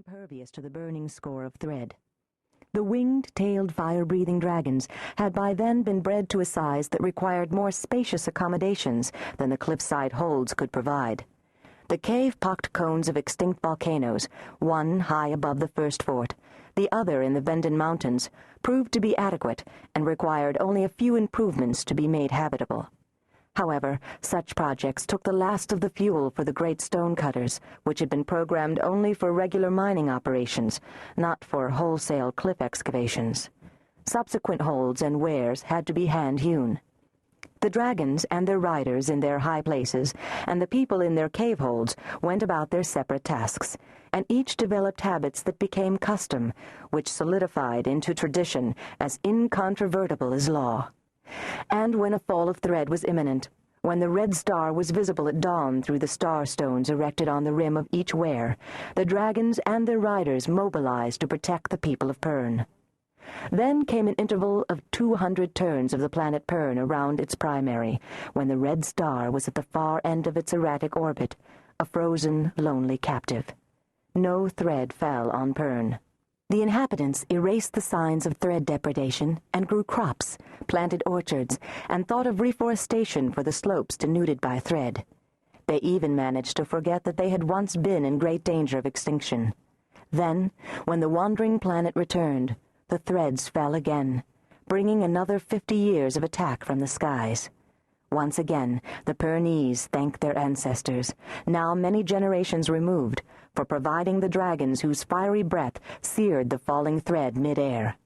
impervious to the burning score of thread. The winged-tailed, fire-breathing dragons had by then been bred to a size that required more spacious accommodations than the cliffside holds could provide. The cave-pocked cones of extinct volcanoes, one high above the first fort, the other in the Pern.Then mountains, proved to be adequate and required only a few improvements to be made habitable. However, such projects took the last of the fuel for the great stone-cutters, which had been programmed only for regular mining operations, not for wholesale cliff excavations. Subsequent holds and weirs had to be hand-hewn. The dragons and their riders in their high places, and the people in their cave holds, went about their separate tasks, and each developed habits that became custom, which solidified into tradition as incontrovertible as law. And when a fall of thread was imminent, when the red star was visible at dawn through the star stones erected on the rim of each weyr, the dragons and their riders mobilized to protect the people of Pern. Then came an interval of 200 turns of the planet Pern around its primary, when the red star was at the far end of its erratic orbit, a frozen, lonely captive. No thread fell on Pern. The inhabitants erased the signs of thread depredation and grew crops, planted orchards, and thought of reforestation for the slopes denuded by thread. They even managed to forget that they had once been in great danger of extinction. Then, when the wandering planet returned, the threads fell again, bringing another 50 years of attack from the skies. Once again, the Pernese thanked their ancestors, now many generations removed, for providing the dragons whose fiery breath seared the falling thread mid-air.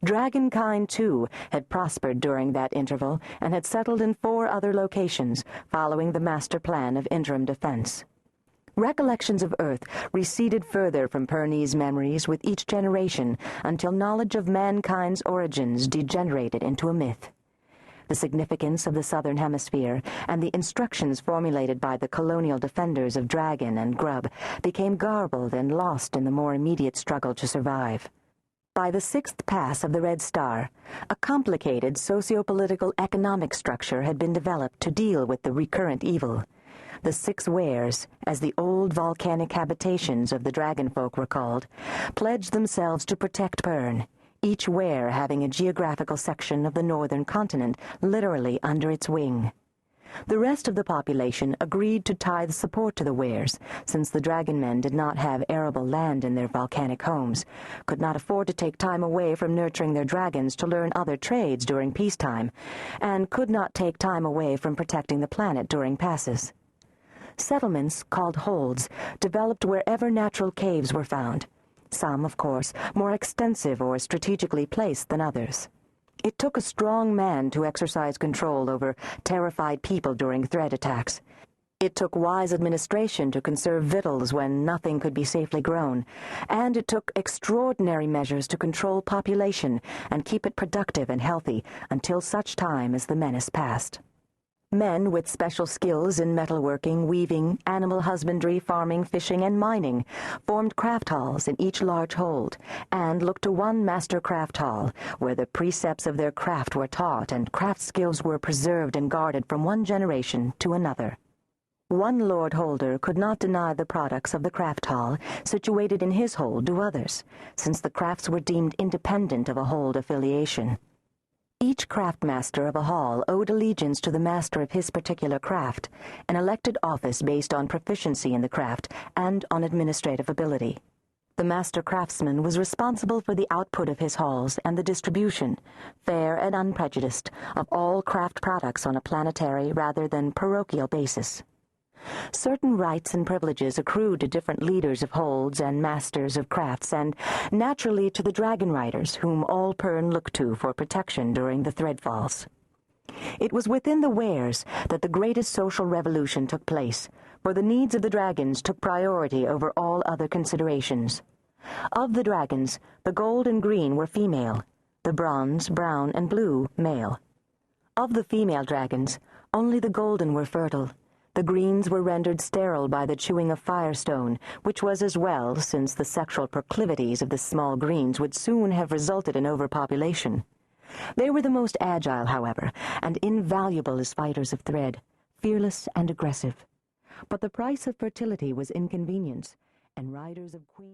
Dragonkind, too, had prospered during that interval and had settled in 4 other locations, following the master plan of interim defense. Recollections of Earth receded further from Pernese memories with each generation until knowledge of mankind's origins degenerated into a myth. The significance of the Southern Hemisphere and the instructions formulated by the colonial defenders of dragon and grub became garbled and lost in the more immediate struggle to survive. By the 6th pass of the Red Star, a complicated socio-political economic structure had been developed to deal with the recurrent evil. The 6 Weyrs, as the old volcanic habitations of the dragonfolk were called, pledged themselves to protect Pern, each weyr having a geographical section of the northern continent literally under its wing. The rest of the population agreed to tithe support to the Weyrs, since the dragonmen did not have arable land in their volcanic homes, could not afford to take time away from nurturing their dragons to learn other trades during peacetime, and could not take time away from protecting the planet during passes. Settlements, called holds, developed wherever natural caves were found, some, of course, more extensive or strategically placed than others. It took a strong man to exercise control over terrified people during thread attacks. It took wise administration to conserve victuals when nothing could be safely grown, and it took extraordinary measures to control population and keep it productive and healthy until such time as the menace passed. Men with special skills in metalworking, weaving, animal husbandry, farming, fishing, and mining formed craft halls in each large hold, and looked to one master craft hall, where the precepts of their craft were taught and craft skills were preserved and guarded from one generation to another. One lord holder could not deny the products of the craft hall situated in his hold to others, since the crafts were deemed independent of a hold affiliation. Each craftmaster of a hall owed allegiance to the master of his particular craft, an elected office based on proficiency in the craft and on administrative ability. The master craftsman was responsible for the output of his halls and the distribution, fair and unprejudiced, of all craft products on a planetary rather than parochial basis. Certain rights and privileges accrued to different leaders of holds and masters of crafts, and naturally to the dragonriders, whom all Pern looked to for protection during the threadfalls. It was within the Weyrs that the greatest social revolution took place, for the needs of the dragons took priority over all other considerations. Of the dragons, the gold and green were female, the bronze, brown, and blue male. Of the female dragons, only the golden were fertile. The greens were rendered sterile by the chewing of firestone, which was as well, since the sexual proclivities of the small greens would soon have resulted in overpopulation. They were the most agile, however, and invaluable as fighters of thread, fearless and aggressive. But the price of fertility was inconvenience, and riders of queen